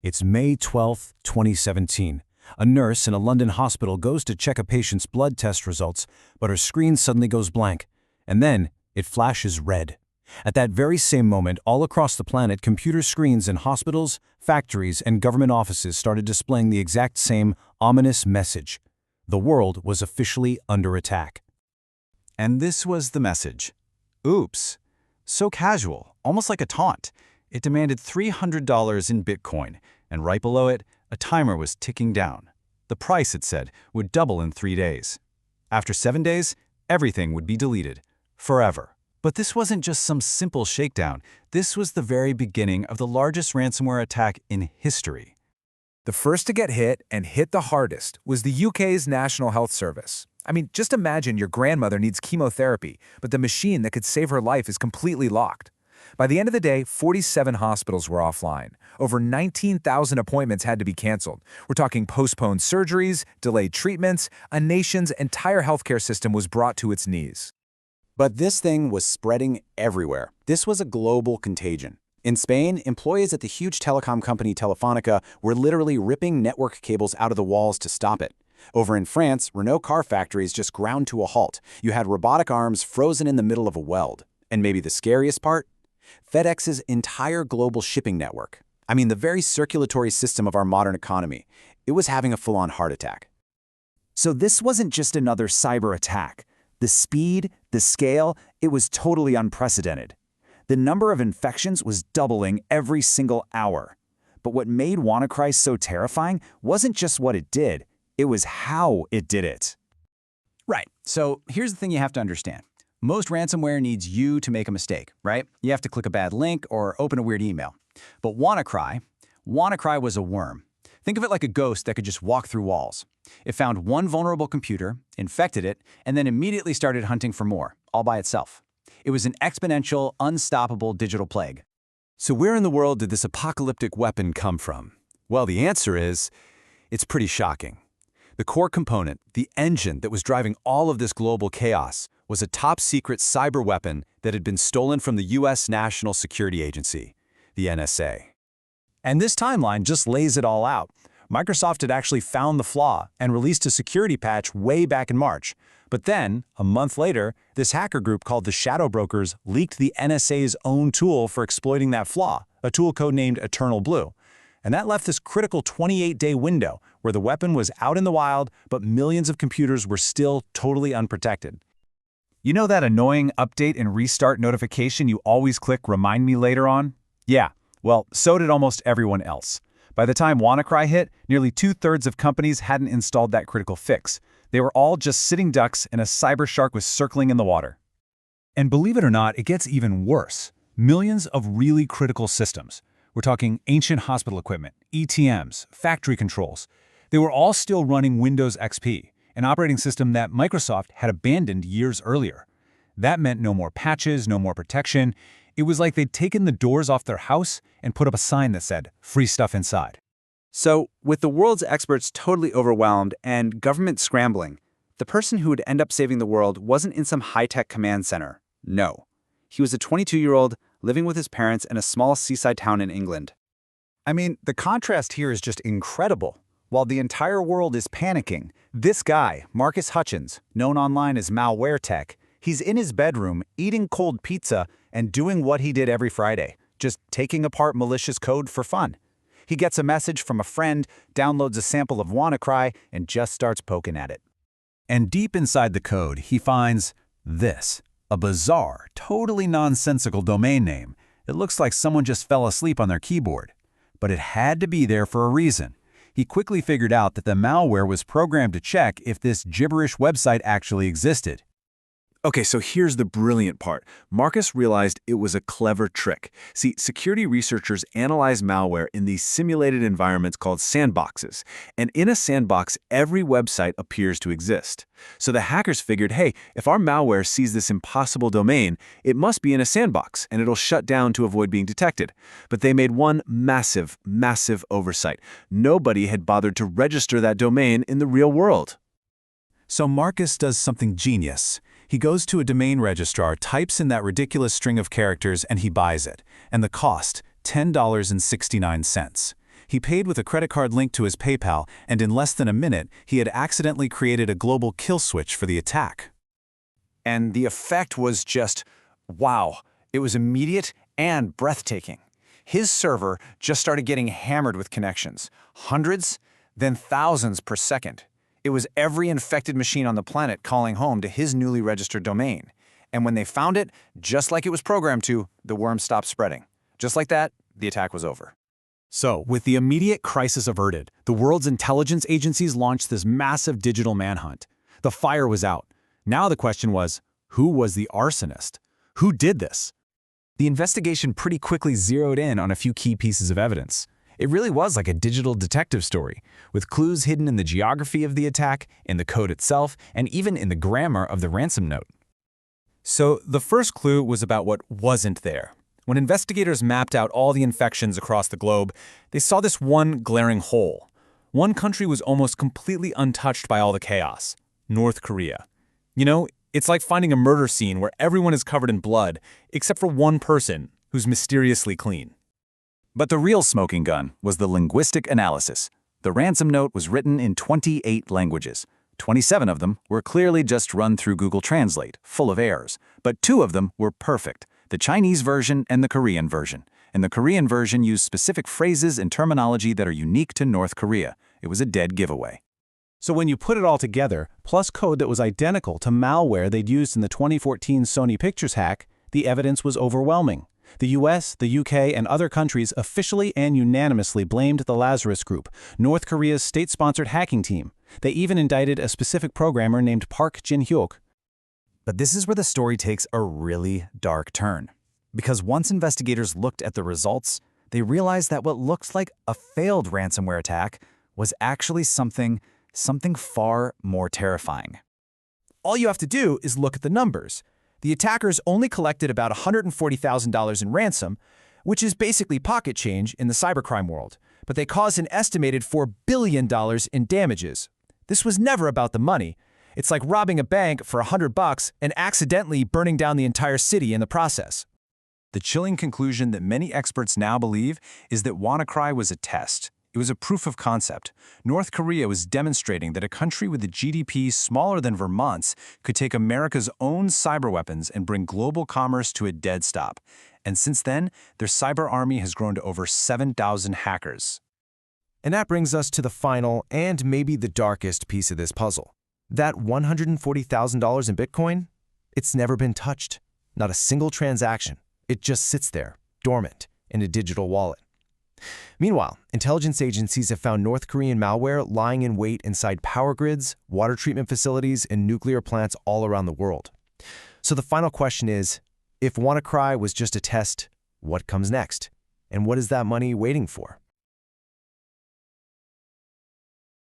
It's May 12, 2017. A nurse in a London hospital goes to check a patient's blood test results, but her screen suddenly goes blank. And then, it flashes red. At that very same moment, all across the planet, computer screens in hospitals, factories, and government offices started displaying the exact same ominous message. The world was officially under attack. And this was the message. Oops. So casual, almost like a taunt. It demanded $300 in Bitcoin, and right below it, a timer was ticking down. The price, it said, would double in 3 days. After 7 days, everything would be deleted. Forever. But this wasn't just some simple shakedown. This was the very beginning of the largest ransomware attack in history. The first to get hit, and hit the hardest, was the UK's National Health Service. I mean, just imagine your grandmother needs chemotherapy, but the machine that could save her life is completely locked. By the end of the day, 47 hospitals were offline. Over 19,000 appointments had to be canceled. We're talking postponed surgeries, delayed treatments. A nation's entire healthcare system was brought to its knees. But this thing was spreading everywhere. This was a global contagion. In Spain, employees at the huge telecom company Telefónica were literally ripping network cables out of the walls to stop it. Over in France, Renault car factories just ground to a halt. You had robotic arms frozen in the middle of a weld. And maybe the scariest part? FedEx's entire global shipping network. I mean, the very circulatory system of our modern economy. It was having a full-on heart attack. So this wasn't just another cyber attack. The speed, the scale, it was totally unprecedented. The number of infections was doubling every single hour. But what made WannaCry so terrifying wasn't just what it did, it was how it did it. Right. So here's the thing you have to understand. Most ransomware needs you to make a mistake, right? You have to click a bad link or open a weird email. But WannaCry was a worm. Think of it like a ghost that could just walk through walls. It found one vulnerable computer, infected it, and then immediately started hunting for more, all by itself. It was an exponential, unstoppable digital plague. So where in the world did this apocalyptic weapon come from? Well, the answer is, it's pretty shocking. The core component, the engine that was driving all of this global chaos, was a top-secret cyber weapon that had been stolen from the U.S. National Security Agency, the NSA. And this timeline just lays it all out. Microsoft had actually found the flaw and released a security patch way back in March. But then, a month later, this hacker group called the Shadow Brokers leaked the NSA's own tool for exploiting that flaw, a tool codenamed EternalBlue. And that left this critical 28-day window where the weapon was out in the wild, but millions of computers were still totally unprotected. You know that annoying update and restart notification you always click remind me later on? Yeah, well, so did almost everyone else. By the time WannaCry hit, nearly 2/3 of companies hadn't installed that critical fix. They were all just sitting ducks and a cyber shark was circling in the water. And believe it or not, it gets even worse. Millions of really critical systems. We're talking ancient hospital equipment, ETMs, factory controls. They were all still running Windows XP, an operating system that Microsoft had abandoned years earlier. That meant no more patches, no more protection. It was like they'd taken the doors off their house and put up a sign that said, "Free stuff inside." So, with the world's experts totally overwhelmed and government scrambling, the person who would end up saving the world wasn't in some high-tech command center. No. He was a 22-year-old living with his parents in a small seaside town in England. I mean, the contrast here is just incredible. While the entire world is panicking, this guy, Marcus Hutchins, known online as Malware Tech, he's in his bedroom eating cold pizza and doing what he did every Friday, just taking apart malicious code for fun. He gets a message from a friend, downloads a sample of WannaCry, and just starts poking at it. And deep inside the code, he finds this, a bizarre, totally nonsensical domain name. It looks like someone just fell asleep on their keyboard. But it had to be there for a reason. He quickly figured out that the malware was programmed to check if this gibberish website actually existed. Okay, so here's the brilliant part. Marcus realized it was a clever trick. See, security researchers analyze malware in these simulated environments called sandboxes. And in a sandbox, every website appears to exist. So the hackers figured, hey, if our malware sees this impossible domain, it must be in a sandbox, and it'll shut down to avoid being detected. But they made one massive, massive oversight. Nobody had bothered to register that domain in the real world. So Marcus does something genius. He goes to a domain registrar, types in that ridiculous string of characters, and he buys it. And the cost, $10.69. He paid with a credit card linked to his PayPal, and in less than a minute, he had accidentally created a global kill switch for the attack. And the effect was just, wow. It was immediate and breathtaking. His server just started getting hammered with connections. Hundreds, then thousands per second. It was every infected machine on the planet calling home to his newly registered domain. And when they found it, just like it was programmed to, the worm stopped spreading. Just like that, the attack was over. So, with the immediate crisis averted, the world's intelligence agencies launched this massive digital manhunt. The fire was out. Now the question was, who was the arsonist? Who did this? The investigation pretty quickly zeroed in on a few key pieces of evidence. It really was like a digital detective story, with clues hidden in the geography of the attack, in the code itself, and even in the grammar of the ransom note. So the first clue was about what wasn't there. When investigators mapped out all the infections across the globe, they saw this one glaring hole. One country was almost completely untouched by all the chaos: North Korea. You know, it's like finding a murder scene where everyone is covered in blood, except for one person who's mysteriously clean. But the real smoking gun was the linguistic analysis. The ransom note was written in 28 languages. 27 of them were clearly just run through Google Translate, full of errors. But 2 of them were perfect: the Chinese version and the Korean version. And the Korean version used specific phrases and terminology that are unique to North Korea. It was a dead giveaway. So when you put it all together, plus code that was identical to malware they'd used in the 2014 Sony Pictures hack, the evidence was overwhelming. The US, the UK, and other countries officially and unanimously blamed the Lazarus Group, North Korea's state-sponsored hacking team. They even indicted a specific programmer named Park Jin-hyuk. But this is where the story takes a really dark turn. Because once investigators looked at the results, they realized that what looked like a failed ransomware attack was actually something far more terrifying. All you have to do is look at the numbers. The attackers only collected about $140,000 in ransom, which is basically pocket change in the cybercrime world, but they caused an estimated $4 billion in damages. This was never about the money. It's like robbing a bank for $100 and accidentally burning down the entire city in the process. The chilling conclusion that many experts now believe is that WannaCry was a test. It was a proof of concept. North Korea was demonstrating that a country with a GDP smaller than Vermont's could take America's own cyber weapons and bring global commerce to a dead stop. And since then, their cyber army has grown to over 7,000 hackers. And that brings us to the final and maybe the darkest piece of this puzzle. That $140,000 in Bitcoin? It's never been touched. Not a single transaction. It just sits there, dormant, in a digital wallet. Meanwhile, intelligence agencies have found North Korean malware lying in wait inside power grids, water treatment facilities, and nuclear plants all around the world. So the final question is, if WannaCry was just a test, what comes next? And what is that money waiting for?